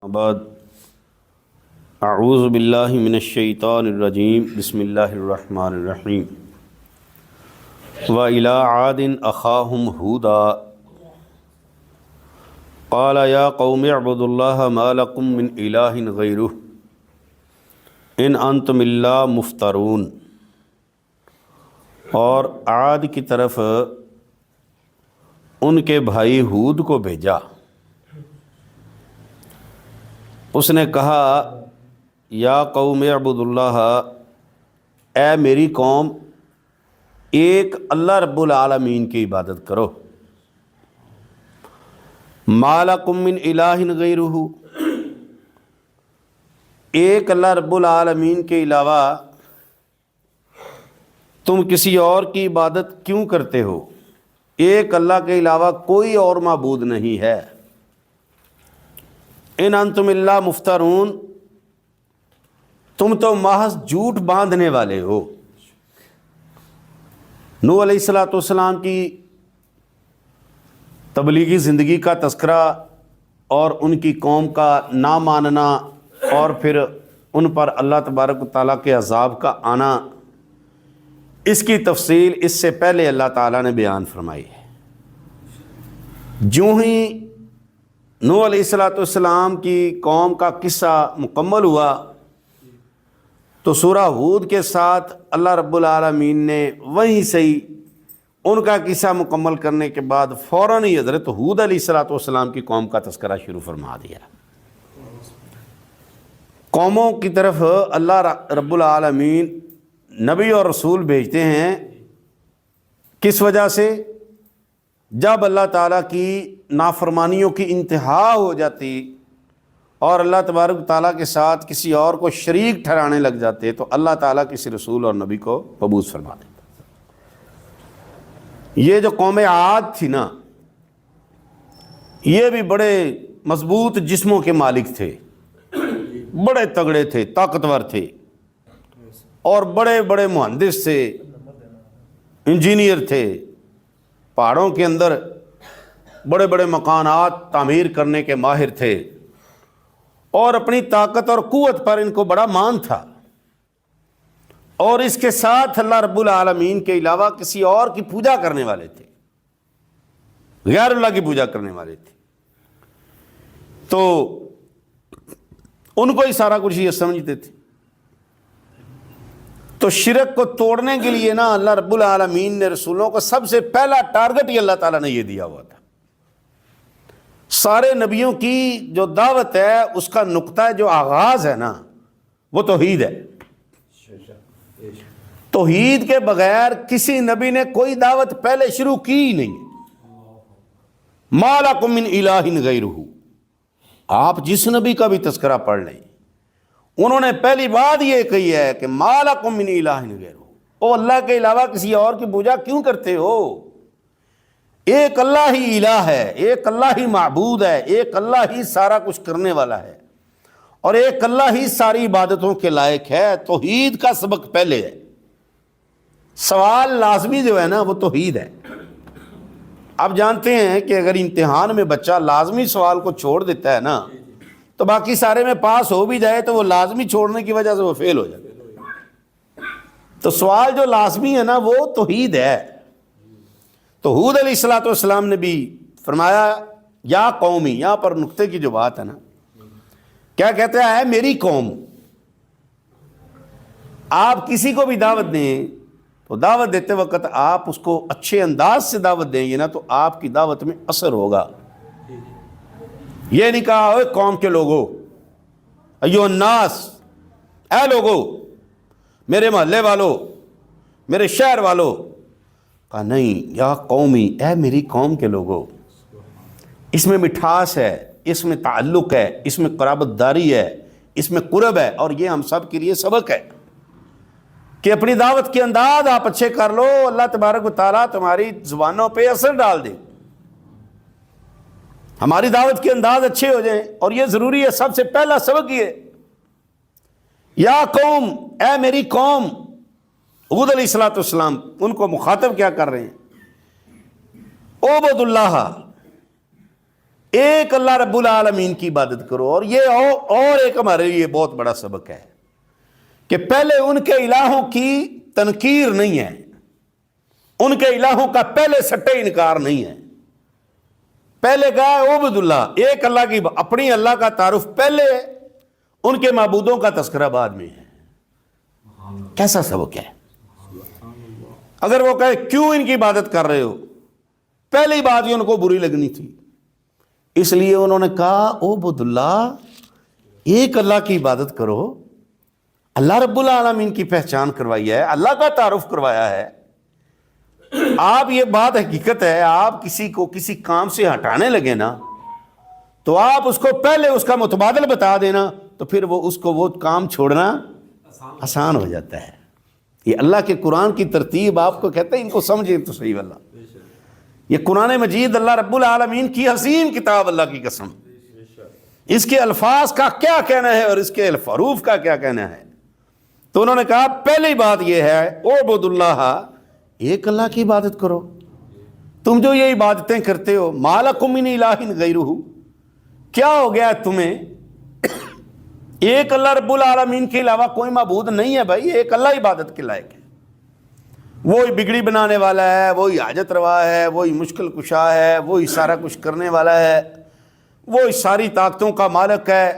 بعد اعوذ باللہ من الشیطان الرجیم بسم اللہ الرحمن الرحیم وَإِلَىٰ عَادٍ أَخَاهُمْ هُودًا قَالَ يَا قَوْمِ اعْبُدُوا اللَّهَ مَا لَكُم مِّنْ إِلَٰهٍ غَيْرُهُ إِنْ أَنْتُمْ إِلَّا مُفْتَرُونَ۔ اور عاد کی طرف ان کے بھائی ہود کو بھیجا۔ اس نے کہا یا قوم اعبدوا اللہ، اے میری قوم ایک اللہ رب العالمین کی عبادت کرو۔ ما لکم من الہ غیرہ، ایک اللہ رب العالمین کے علاوہ تم کسی اور کی عبادت کیوں کرتے ہو؟ ایک اللہ کے علاوہ کوئی اور معبود نہیں ہے۔ ان انتم الا مفترون، تم تو محض جھوٹ باندھنے والے ہو۔ نوح علیہ السلام کی تبلیغی زندگی کا تذکرہ اور ان کی قوم کا نہ ماننا اور پھر ان پر اللہ تبارک و تعالیٰ کے عذاب کا آنا، اس کی تفصیل اس سے پہلے اللہ تعالیٰ نے بیان فرمائی ہے۔ جو ہی نوح علیہ السلام کی قوم کا قصہ مکمل ہوا تو سورہ ہود کے ساتھ اللہ رب العالمین نے وہیں سے ہی ان کا قصہ مکمل کرنے کے بعد فوراً ہی حضرت ہود علیہ السلام کی قوم کا تذکرہ شروع فرما دیا۔ قوموں کی طرف اللہ رب العالمین نبی اور رسول بھیجتے ہیں، کس وجہ سے؟ جب اللہ تعالیٰ کی نافرمانیوں کی انتہا ہو جاتی اور اللہ تبارک تعالیٰ کے ساتھ کسی اور کو شریک ٹھہرانے لگ جاتے تو اللہ تعالیٰ کسی رسول اور نبی کو مبعوث فرما دیتا۔ یہ جو قوم عاد تھی نا، یہ بھی بڑے مضبوط جسموں کے مالک تھے، بڑے تگڑے تھے، طاقتور تھے، اور بڑے بڑے مہندس تھے، انجینئر تھے، پہاڑوں کے اندر بڑے بڑے مکانات تعمیر کرنے کے ماہر تھے، اور اپنی طاقت اور قوت پر ان کو بڑا مان تھا، اور اس کے ساتھ اللہ رب العالمین کے علاوہ کسی اور کی پوجا کرنے والے تھے، غیر اللہ کی پوجا کرنے والے تھے۔ تو ان کو ہی سارا کچھ یہ سمجھتے تھے۔ تو شرک کو توڑنے کے لیے نا اللہ رب العالمین نے رسولوں کو سب سے پہلا ٹارگٹ ہی اللہ تعالیٰ نے یہ دیا ہوا تھا۔ سارے نبیوں کی جو دعوت ہے اس کا نقطہ جو آغاز ہے نا وہ توحید ہے۔ توحید کے بغیر کسی نبی نے کوئی دعوت پہلے شروع کی ہی نہیں۔ ما لکم من الہ غیرہ، آپ جس نبی کا بھی تذکرہ پڑھ لیں انہوں نے پہلی بات یہ کہی ہے کہ ما لکم من الہ غیرہ، او اللہ کے علاوہ کسی اور کی پوجا کیوں کرتے ہو؟ ایک اللہ ہی الہ ہے، ایک اللہ ہی معبود ہے، ایک اللہ ہی سارا کچھ کرنے والا ہے، اور ایک اللہ ہی ساری عبادتوں کے لائق ہے۔ توحید کا سبق پہلے ہے، سوال لازمی جو ہے نا وہ توحید ہے۔ آپ جانتے ہیں کہ اگر امتحان میں بچہ لازمی سوال کو چھوڑ دیتا ہے نا تو باقی سارے میں پاس ہو بھی جائے تو وہ لازمی چھوڑنے کی وجہ سے وہ فیل ہو جائے۔ تو سوال جو لازمی ہے نا وہ توحید ہے۔ تو ہود علیہ السلام نے بھی فرمایا یا قومی، یہاں پر نقطے کی جو بات ہے نا، کیا کہتے ہیں؟ میری قوم۔ آپ کسی کو بھی دعوت دیں تو دعوت دیتے وقت آپ اس کو اچھے انداز سے دعوت دیں گے نا تو آپ کی دعوت میں اثر ہوگا۔ یہ نہیں کہا اوے قوم کے لوگوں، ایو الناس، اے لوگوں، میرے محلے والوں، میرے شہر والوں، کہا نہیں، یا قومی، اے میری قوم کے لوگوں۔ اس میں مٹھاس ہے، اس میں تعلق ہے، اس میں قرابت داری ہے، اس میں قرب ہے، اور یہ ہم سب کے لیے سبق ہے کہ اپنی دعوت کے انداز آپ اچھے کر لو، اللہ تبارک و تعالیٰ تمہاری زبانوں پہ اثر ڈال دے، ہماری دعوت کے انداز اچھے ہو جائیں، اور یہ ضروری ہے۔ سب سے پہلا سبق یہ، یا قوم، اے میری قوم۔ ہود علیہ السلام ان کو مخاطب کیا کر رہے ہیں؟ اعبدوا اللہ، ایک اللہ رب العالمین کی عبادت کرو. اور یہ اور ایک ہمارے لیے بہت بڑا سبق ہے کہ پہلے ان کے الہوں کی تنکیر نہیں ہے, ان کے الہوں کا پہلے سٹے انکار نہیں ہے. پہلے کہا عبد اللہ, ایک اللہ کی, اپنی اللہ کا تعارف پہلے, ان کے معبودوں کا تذکرہ بعد میں ہے. کیسا سبق ہے؟ اگر وہ کہے کیوں ان کی عبادت کر رہے ہو, پہلی بات ہی ان کو بری لگنی تھی. اس لیے انہوں نے کہا عبد اللہ, ایک اللہ کی عبادت کرو. اللہ رب العالمین کی پہچان کروائی ہے, اللہ کا تعارف کروایا ہے. آپ یہ بات حقیقت ہے, آپ کسی کو کسی کام سے ہٹانے لگے نا تو آپ اس کو پہلے اس کا متبادل بتا دینا, تو پھر اس کو وہ کام چھوڑنا آسان ہو جاتا ہے. یہ اللہ کے قرآن کی ترتیب آپ کو کہتے ہیں, ان کو سمجھیں تو صحیح. واللہ یہ قرآن مجید اللہ رب العالمین کی حسین کتاب, اللہ کی قسم, اس کے الفاظ کا کیا کہنا ہے اور اس کے حروف کا کیا کہنا ہے. تو انہوں نے کہا پہلی بات یہ ہے اعبد اللہ, ایک اللہ کی عبادت کرو. تم جو یہ عبادتیں کرتے ہو, ما لکم من الہ غیرہ, کیا ہو گیا تمہیں, ایک اللہ رب العالمین کے علاوہ کوئی معبود نہیں ہے بھائی, ایک اللہ عبادت کے لائق ہے. وہی بگڑی بنانے والا ہے, وہی حاجت روا ہے, وہی مشکل کشا ہے, وہی سارا کچھ کرنے والا ہے, وہی ساری طاقتوں کا مالک ہے.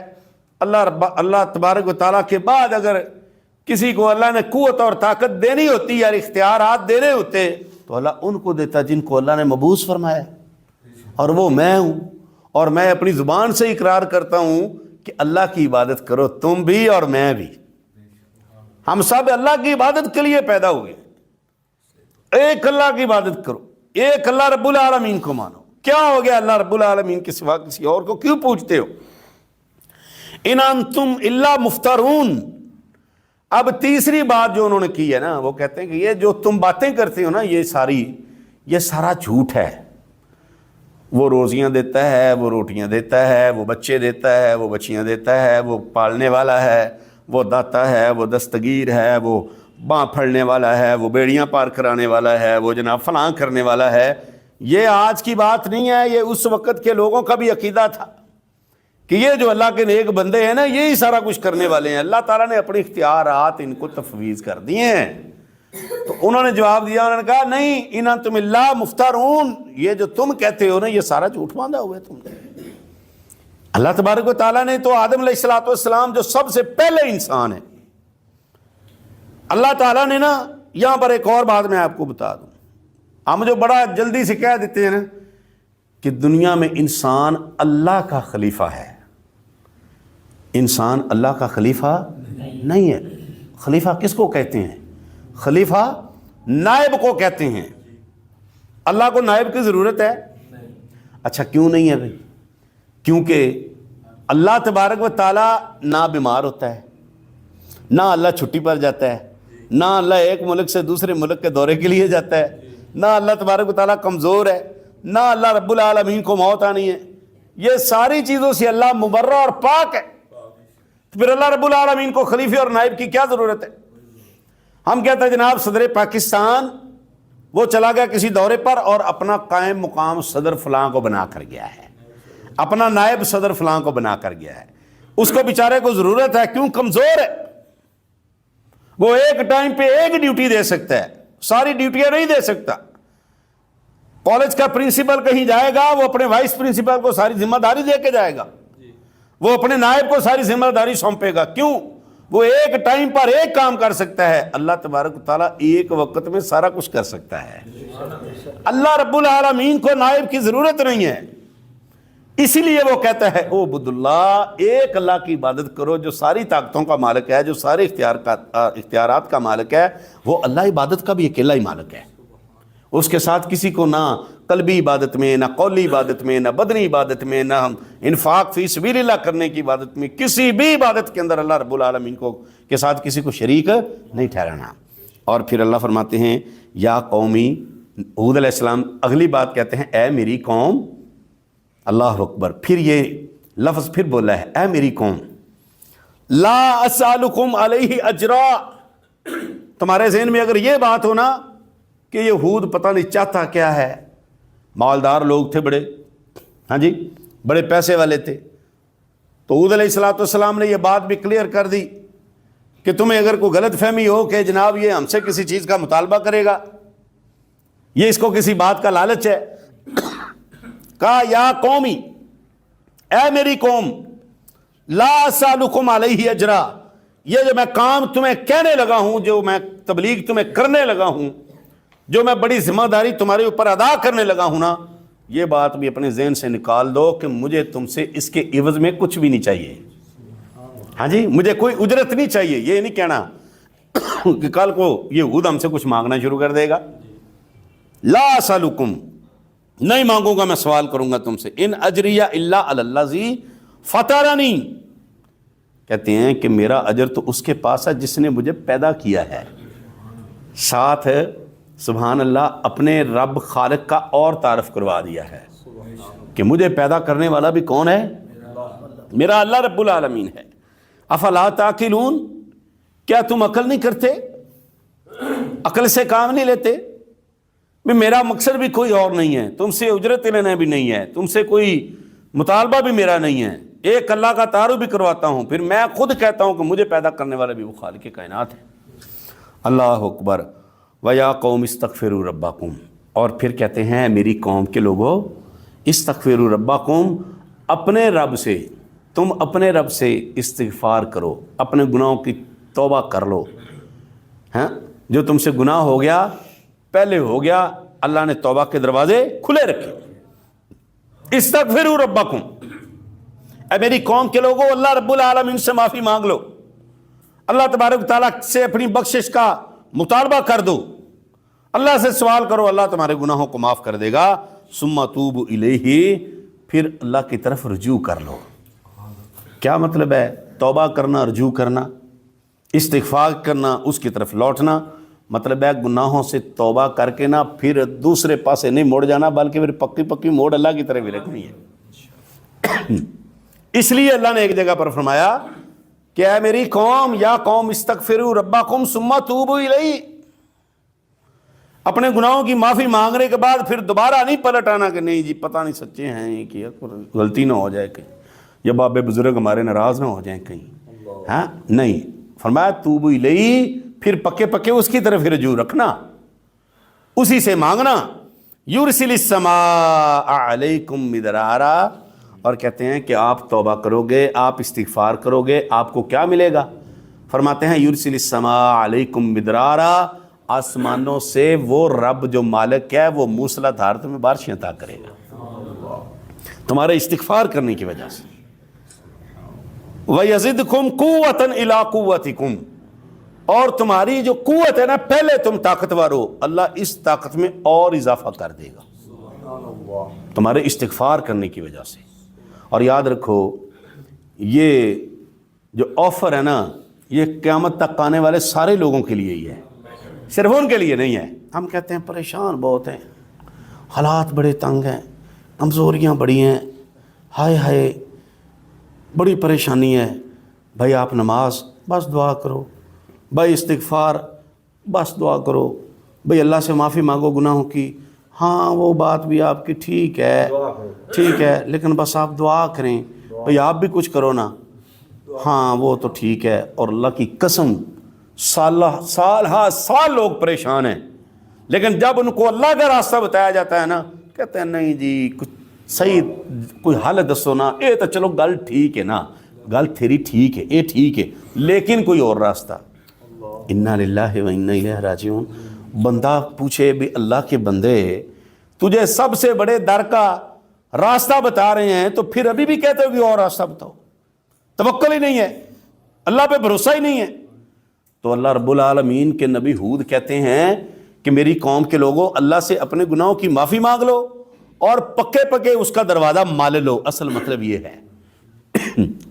اللہ تبارک و تعالیٰ کے بعد اگر کسی کو اللہ نے قوت اور طاقت دینی ہوتی یا اختیارات دینے ہوتے تو اللہ ان کو دیتا جن کو اللہ نے مبعوث فرمایا, اور وہ میں ہوں. اور میں اپنی زبان سے اقرار کرتا ہوں کہ اللہ کی عبادت کرو, تم بھی اور میں بھی. ہم سب اللہ کی عبادت کے لیے پیدا ہوئے. ایک اللہ کی عبادت کرو, ایک اللہ رب العالمین کو مانو. کیا ہو گیا اللہ رب العالمین کے سوا کسی اور کو کیوں پوچھتے ہو؟ ان انتم الا مفترون. اب تیسری بات جو انہوں نے کی ہے نا, وہ کہتے ہیں کہ یہ جو تم باتیں کرتے ہو نا, یہ سارا جھوٹ ہے. وہ روزیاں دیتا ہے, وہ روٹیاں دیتا ہے, وہ بچے دیتا ہے, وہ بچیاں دیتا ہے, وہ پالنے والا ہے, وہ داتا ہے, وہ دستگیر ہے, وہ باں پھڑنے والا ہے, وہ بیڑیاں پار کرانے والا ہے, وہ جناب فلاں کرنے والا ہے. یہ آج کی بات نہیں ہے, یہ اس وقت کے لوگوں کا بھی عقیدہ تھا کہ یہ جو اللہ کے نیک بندے ہیں نا, یہی سارا کچھ کرنے والے ہیں. اللہ تعالیٰ نے اپنے اختیارات ان کو تفویض کر دیے ہیں. تو انہوں نے جواب دیا, انہوں نے کہا نہیں, ان انتم الا مفترون, یہ جو تم کہتے ہو نا یہ سارا جھوٹ باندھا ہوا ہے تم نے. اللہ تبارک و تعالیٰ نے تو آدم علیہ السلام جو سب سے پہلے انسان ہے, اللہ تعالیٰ نے نا, یہاں پر ایک اور بات میں آپ کو بتا دوں, ہم جو بڑا جلدی سے کہہ دیتے ہیں نا کہ دنیا میں انسان اللہ کا خلیفہ ہے. انسان اللہ کا خلیفہ نہیں ہے. خلیفہ کس کو کہتے ہیں؟ خلیفہ نائب کو کہتے ہیں. اللہ کو نائب کی ضرورت ہے؟ اچھا کیوں نہیں ہے بھائی؟ کیونکہ اللہ تبارک و تعالیٰ نہ بیمار ہوتا ہے, نہ اللہ چھٹی پر جاتا ہے, نہ اللہ ایک ملک سے دوسرے ملک کے دورے کے لیے جاتا ہے, نہ اللہ تبارک و تعالیٰ کمزور ہے, نہ اللہ رب العالمین کو موت آنی ہے. یہ ساری چیزوں سے اللہ مبرہ اور پاک ہے. پھر اللہ رب العالمین کو خلیفے اور نائب کی کیا ضرورت ہے؟ ہم کہتے ہیں جناب صدر پاکستان وہ چلا گیا کسی دورے پر اور اپنا قائم مقام صدر فلاں کو بنا کر گیا ہے, اپنا نائب صدر فلاں کو بنا کر گیا ہے. اس کو بیچارے کو ضرورت ہے, کیوں؟ کمزور ہے. وہ ایک ٹائم پہ ایک ڈیوٹی دے سکتا ہے, ساری ڈیوٹیاں نہیں دے سکتا. کالج کا پرنسپل کہیں جائے گا, وہ اپنے وائس پرنسپل کو ساری ذمہ داری دے کے جائے گا, وہ اپنے نائب کو ساری ذمہ داری سونپے گا. کیوں؟ وہ ایک ٹائم پر ایک کام کر سکتا ہے. اللہ تبارک و تعالیٰ ایک وقت میں سارا کچھ کر سکتا ہے. اللہ رب العالمین کو نائب کی ضرورت نہیں ہے. اسی لیے وہ کہتا ہے اعبد اللہ, ایک اللہ کی عبادت کرو جو ساری طاقتوں کا مالک ہے, جو سارے اختیارات کا مالک ہے. وہ اللہ عبادت کا بھی اکیلا ہی مالک ہے. اس کے ساتھ کسی کو نہ قلبی عبادت میں, نہ قولی عبادت میں, نہ بدنی عبادت میں, نہ انفاق فی سبیل اللہ کرنے کی عبادت میں, کسی بھی عبادت کے اندر اللہ رب العالمین کو کے ساتھ کسی کو شریک نہیں ٹھہرانا. اور پھر اللہ فرماتے ہیں یا قومی, ہود علیہ السلام اگلی بات کہتے ہیں اے میری قوم. اللہ اکبر, پھر یہ لفظ پھر بولا ہے اے میری قوم, لا اسالکم علیہ اجرا. تمہارے ذہن میں اگر یہ بات ہو نا کہ یہ ہود پتہ نہیں چاہتا کیا ہے, مالدار لوگ تھے بڑے, ہاں جی, بڑے پیسے والے تھے. تو حود علیہ السلام نے یہ بات بھی کلیئر کر دی کہ تمہیں اگر کوئی غلط فہمی ہو کہ جناب یہ ہم سے کسی چیز کا مطالبہ کرے گا، یہ اس کو کسی بات کا لالچ ہے، کہا یا قومی، اے میری قوم، لا اسالکم علیہ اجرا، یہ جو میں کام تمہیں کہنے لگا ہوں، جو میں تبلیغ تمہیں کرنے لگا ہوں، جو میں بڑی ذمہ داری تمہارے اوپر ادا کرنے لگا ہوں نا، یہ بات بھی اپنے ذہن سے نکال دو کہ مجھے تم سے اس کے عوض میں کچھ بھی نہیں چاہیے. ہاں جی، مجھے کوئی اجرت نہیں چاہیے. یہ نہیں کہنا کہ کل کو یہ حود ہم سے کچھ مانگنا شروع کر دے گا. لا اسالکم، نہیں مانگوں گا، میں سوال کروں گا تم سے. ان اجریہ الا علی الذی فطرنی، کہتے ہیں کہ میرا اجر تو اس کے پاس ہے جس نے مجھے پیدا کیا ہے. ساتھ سبحان اللہ اپنے رب خالق کا اور تعارف کروا دیا ہے کہ مجھے پیدا کرنے والا بھی کون ہے؟ میرا اللہ رب العالمین ہے. افلا تعقلون، کیا تم عقل نہیں کرتے، عقل سے کام نہیں لیتے؟ میرا مقصد بھی کوئی اور نہیں ہے، تم سے اجرت لینا بھی نہیں ہے، تم سے کوئی مطالبہ بھی میرا نہیں ہے. ایک اللہ کا تعارف بھی کرواتا ہوں، پھر میں خود کہتا ہوں کہ مجھے پیدا کرنے والا بھی وہ خالق کائنات ہے. اللہ اکبر. وَيَا قَوْمِ اسْتَغْفِرُوا رَبَّكُمْ، اور پھر کہتے ہیں میری قوم کے لوگوں، استغفروا ربکم، اپنے رب سے، تم اپنے رب سے استغفار کرو، اپنے گناہوں کی توبہ کر لو. ہاں، جو تم سے گناہ ہو گیا، پہلے ہو گیا، اللہ نے توبہ کے دروازے کھلے رکھے. استغفروا ربکم، اے میری قوم کے لوگوں، اللہ رب العالمین سے معافی مانگ لو، اللہ تبارک تعالیٰ سے اپنی بخشش کا مطالبہ کر دو، اللہ سے سوال کرو، اللہ تمہارے گناہوں کو معاف کر دے گا. ثم توبوا الیہ، پھر اللہ کی طرف رجوع کر لو. کیا مطلب ہے توبہ کرنا، رجوع کرنا، استغفار کرنا، اس کی طرف لوٹنا؟ مطلب ہے گناہوں سے توبہ کر کے نا پھر دوسرے پاسے نہیں موڑ جانا، بلکہ پھر پکی پکی موڑ اللہ کی طرف ہی رکھنی ہے. اس لیے اللہ نے ایک جگہ پر فرمایا کہ اے میری قوم، یا قوم استغفروا ربکم ثم توبوا الیہ، اپنے گناہوں کی معافی مانگنے کے بعد پھر دوبارہ نہیں پلٹ آنا کہ نہیں جی پتہ نہیں سچے ہیں کہ غلطی نہ ہو جائے کہیں، یا باب بزرگ ہمارے ناراض نہ ہو جائیں کہیں. ہاں نہیں، فرمایا توبوا الیہ، پھر پکے پکے اس کی طرف رجوع رکھنا، اسی سے مانگنا. یرسل السماء علیکم مدرارا، اور کہتے ہیں کہ آپ توبہ کرو گے، آپ استغفار کرو گے، آپ کو کیا ملے گا؟ فرماتے ہیں یرسل السماء علیکم مدرارا، آسمانوں سے وہ رب جو مالک ہے وہ موسلا دھار تمہیں بارشیں عطا کرے گا تمہارے استغفار کرنے کی وجہ سے. وَيَزِدْكُمْ قُوَّةً إِلَىٰ قُوَّتِكُمْ، اور تمہاری جو قوت ہے نا، پہلے تم طاقتور ہو، اللہ اس طاقت میں اور اضافہ کر دے گا تمہارے استغفار کرنے کی وجہ سے. اور یاد رکھو یہ جو آفر ہے نا، یہ قیامت تک آنے والے سارے لوگوں کے لیے ہی ہے، صرف ان کے لیے نہیں ہے. ہم کہتے ہیں پریشان بہت ہیں، حالات بڑے تنگ ہیں، کمزوریاں بڑی ہیں، ہائے ہائے بڑی پریشانی ہے. بھائی آپ نماز بس دعا کرو، بھائی استغفار بس دعا کرو، بھائی اللہ سے معافی مانگو گناہوں کی، ہاں وہ بات بھی آپ کی ٹھیک ہے لیکن بس آپ دعا کریں، بھائی آپ بھی کچھ کرو نا، ہاں وہ تو ٹھیک ہے. اور اللہ کی قسم سال لوگ پریشان ہیں، لیکن جب ان کو اللہ کا راستہ بتایا جاتا ہے نا، کہتے ہیں نہیں جی کچھ صحیح کوئی حل دسو نا، اے تو چلو گل ٹھیک ہے نا، گل تیری ٹھیک ہے، اے ٹھیک ہے، لیکن کوئی اور راستہ. انا للہ و انا الیہ راجعون. بندہ پوچھے بھی اللہ کے بندے تجھے سب سے بڑے در کا راستہ بتا رہے ہیں تو پھر ابھی بھی کہتے ہو کہ اور راستہ بتاؤ، توکل ہی نہیں ہے، اللہ پہ بھروسہ ہی نہیں ہے. تو اللہ رب العالمین کے نبی ہود کہتے ہیں کہ میری قوم کے لوگوں، اللہ سے اپنے گناہوں کی معافی مانگ لو اور پکے پکے اس کا دروازہ مال لو. اصل مطلب یہ ہے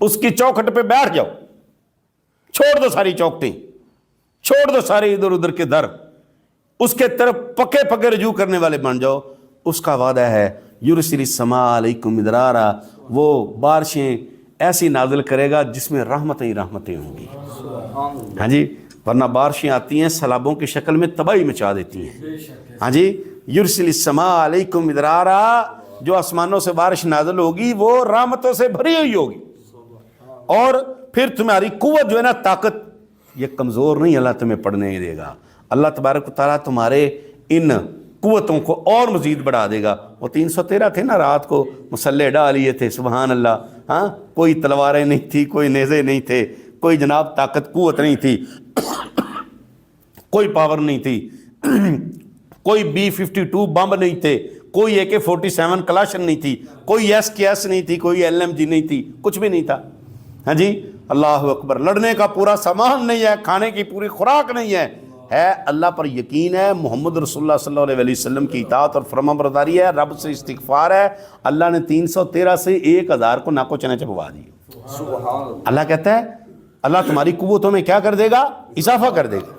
اس کی چوکھٹ پہ بیٹھ جاؤ، چھوڑ دو ساری چوکھٹیں، چھوڑ دو سارے ادھر ادھر کے در، اس کے طرف پکے پکے رجوع کرنے والے بن جاؤ. اس کا وعدہ ہے یرسل السماء علیکم مدرارا، وہ بارشیں ایسی نازل کرے گا جس میں رحمتیں ہی رحمتیں ہوں گی. ہاں جی، ورنہ بارشیں آتی ہیں سیلابوں کی شکل میں تباہی مچا دیتی ہیں. ہاں جی، یرسل السماء علیکم مدرارا، جو آسمانوں سے بارش نازل ہوگی وہ رحمتوں سے بھری ہوئی ہوگی، اور پھر تمہاری قوت جو ہے نا، طاقت، یہ کمزور نہیں اللہ تمہیں پڑھنے دے گا۔ اللہ تبارک و تعالیٰ تمہارے ان قوتوں کو اور مزید بڑھا دے گا۔ وہ 313 تھے نا، رات کو مسلح ڈال لیے تھے، سبحان اللہ، ہاں، کوئی تلواریں نہیں تھی، کوئی نیزے نہیں تھے، کوئی جناب طاقت قوت نہیں تھی، کوئی پاور نہیں تھی، کوئی B-52 بم نہیں تھے، کوئی AK-47 کلاشن نہیں تھی، کوئی SKS نہیں تھی، کوئی LMG نہیں تھی، کچھ بھی نہیں تھا۔ ہاں جی، اللہ اکبر، لڑنے کا پورا سامان نہیں ہے، کھانے کی پوری خوراک نہیں ہے، اللہ پر یقین ہے، محمد رسول اللہ صلی اللہ علیہ وسلم کی اطاعت اور فرما برداری ہے، رب سے استغفار ہے۔ اللہ نے 313 سے 1000 کو ناکو چنے چبوا دی۔ اللہ کہتا ہے اللہ تمہاری قوتوں میں کیا کر دے گا؟ اضافہ کر دے گا،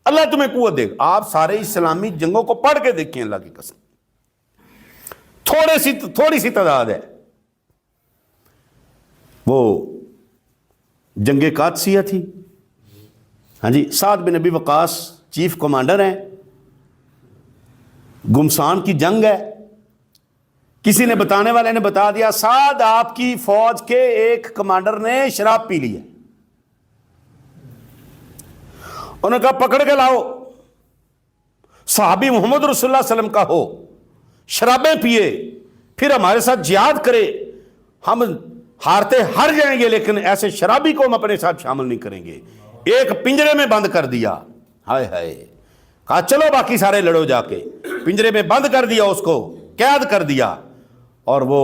اللہ تمہیں قوت دے گا۔ آپ سارے اسلامی جنگوں کو پڑھ کے دیکھیں، اللہ کی قسم تھوڑی سی تعداد ہے۔ وہ جنگ قادسیہ تھی، ہاں جی، سعد بن ابی وقاص چیف کمانڈر ہیں، گمسان کی جنگ ہے، کسی نے بتانے والے نے بتا دیا سعد آپ کی فوج کے ایک کمانڈر نے شراب پی لی ہے۔ انہوں نے کہا پکڑ کے لاؤ، صحابی محمد رسول اللہ صلی اللہ علیہ وسلم کا ہو، شرابیں پیے، پھر ہمارے ساتھ جہاد کرے، ہم ہارتے ہر جائیں گے لیکن ایسے شرابی کو ہم اپنے ساتھ شامل نہیں کریں گے۔ ایک پنجرے میں بند کر دیا، ہائے ہائے، کہا چلو باقی سارے لڑو جا کے، پنجرے میں بند کر دیا، اس کو قید کر دیا، اور وہ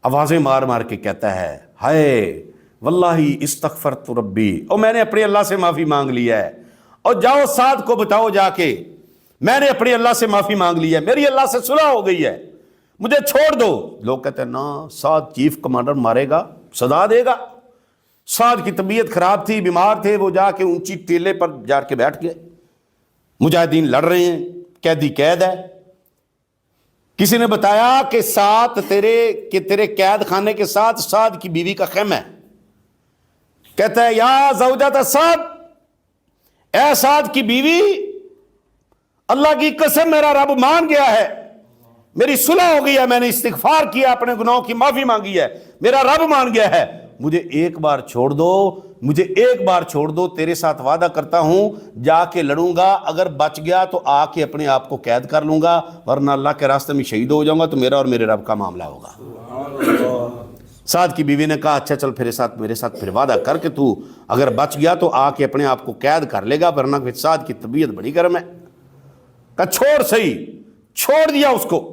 آوازیں مار مار کے کہتا ہے ہائے واللہ استغفرت ربی، اور میں نے اپنے اللہ سے معافی مانگ لیا ہے، اور جاؤ سعد کو بتاؤ جا کے میں نے اپنے اللہ سے معافی مانگ لی ہے، میری اللہ سے صلح ہو گئی ہے، مجھے چھوڑ دو۔ لوگ کہتے ہیں نا، سعد چیف کمانڈر مارے گا، سزا دے گا۔ سعد کی طبیعت خراب تھی، بیمار تھے، وہ جا کے اونچی ٹیلے پر جا کے بیٹھ گئے، مجاہدین لڑ رہے ہیں، قیدی قید ہے۔ کسی نے بتایا کہ ساتھ تیرے قید خانے کے ساتھ سعد کی بیوی کا خیمہ ہے۔ کہتا ہے یا زوجۃ سعد، اے سعد کی بیوی، اللہ کی قسم میرا رب مان گیا ہے، میری صلح ہو گئی ہے، میں نے استغفار کیا، اپنے گناہوں کی معافی مانگی ہے، میرا رب مان گیا ہے، مجھے ایک بار چھوڑ دو، مجھے ایک بار چھوڑ دو، تیرے ساتھ وعدہ کرتا ہوں جا کے لڑوں گا، اگر بچ گیا تو آ کے اپنے آپ کو قید کر لوں گا، ورنہ اللہ کے راستے میں شہید ہو جاؤں گا تو میرا اور میرے رب کا معاملہ ہوگا۔ سعد کی بیوی نے کہا اچھا چل میرے ساتھ پھر وعدہ کر کے تو اگر بچ گیا تو آ کے اپنے آپ کو قید کر لے گا، ورنہ پھر سعد کی طبیعت بڑی گرم ہے۔ کہا چھوڑ، صحیح، چھوڑ دیا اس کو۔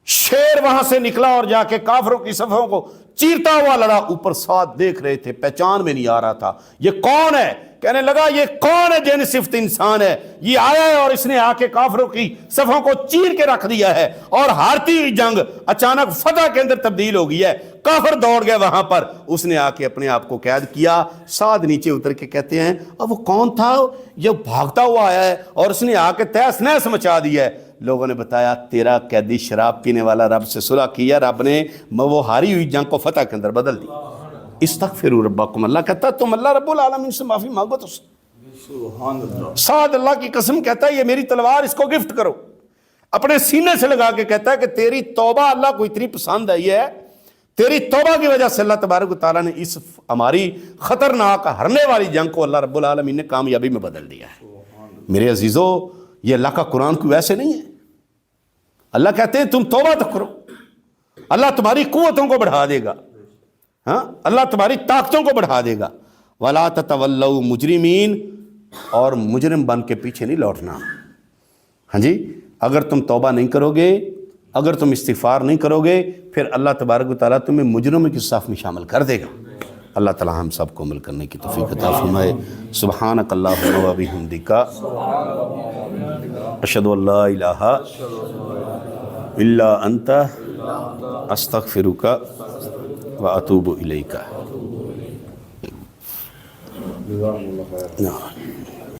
شیر وہاں سے نکلا اور جا کے کافروں کی صفوں کو چیرتا ہوا لڑا، اوپر سعد دیکھ رہے تھے، پہچان میں نہیں آ رہا تھا یہ کون ہے، کہنے لگا یہ کون ہے، جن صفت انسان ہے، یہ آیا ہے اور اس نے آ کے کافروں کی صفوں کو چیر کے رکھ دیا ہے، اور ہارتی ہوئی جنگ اچانک فتح کے اندر تبدیل ہو گئی ہے، کافر دوڑ گئے وہاں پر، اس نے آ کے اپنے آپ کو قید کیا۔ سعد نیچے اتر کے کہتے ہیں اب وہ کون تھا، یہ بھاگتا ہوا آیا ہے اور اس نے آ کے تہس نہس مچا دی ہے۔ لوگوں نے بتایا تیرا قیدی شراب پینے والا رب سے صلح کیا، رب نے وہ ہاری ہوئی جنگ کو فتح کے اندر بدل دی۔ استغفروا ربکم، اللہ کہتا ہے تم اللہ رب العالمین سے معافی مانگو تو سعد اللہ کی قسم کہتا ہے یہ میری تلوار، اس کو گفٹ کرو، اپنے سینے سے لگا کے کہتا ہے کہ تیری توبہ اللہ کو اتنی پسند آئی ہے، تیری توبہ کی وجہ سے اللہ تبارک و تعالیٰ نے اس ہماری خطرناک ہرنے والی جنگ کو اللہ رب العالمین نے کامیابی میں بدل دیا ہے۔ میرے عزیزو، یہ اللہ کا قرآن کوئی ویسے نہیں ہے، اللہ کہتے ہیں تم توبہ تو کرو، اللہ تمہاری قوتوں کو بڑھا دے گا، ہاں، اللہ تمہاری طاقتوں کو بڑھا دے گا۔ وَلَا تَتَوَلَّوْا مُجْرِمِينَ، اور مجرم بن کے پیچھے نہیں لوٹنا۔ ہاں جی، اگر تم توبہ نہیں کرو گے، اگر تم استغفار نہیں کرو گے، پھر اللہ تبارک و تعالیٰ تمہیں مجرموں کی صف میں شامل کر دے گا۔ اللہ تعالیٰ ہم سب کو عمل کرنے کی توفیق عطا فرمائے۔ سبحانک اللہم و بحمدک، اشہد ان لا الہ الا انت، استغفرک و اتوب الیک۔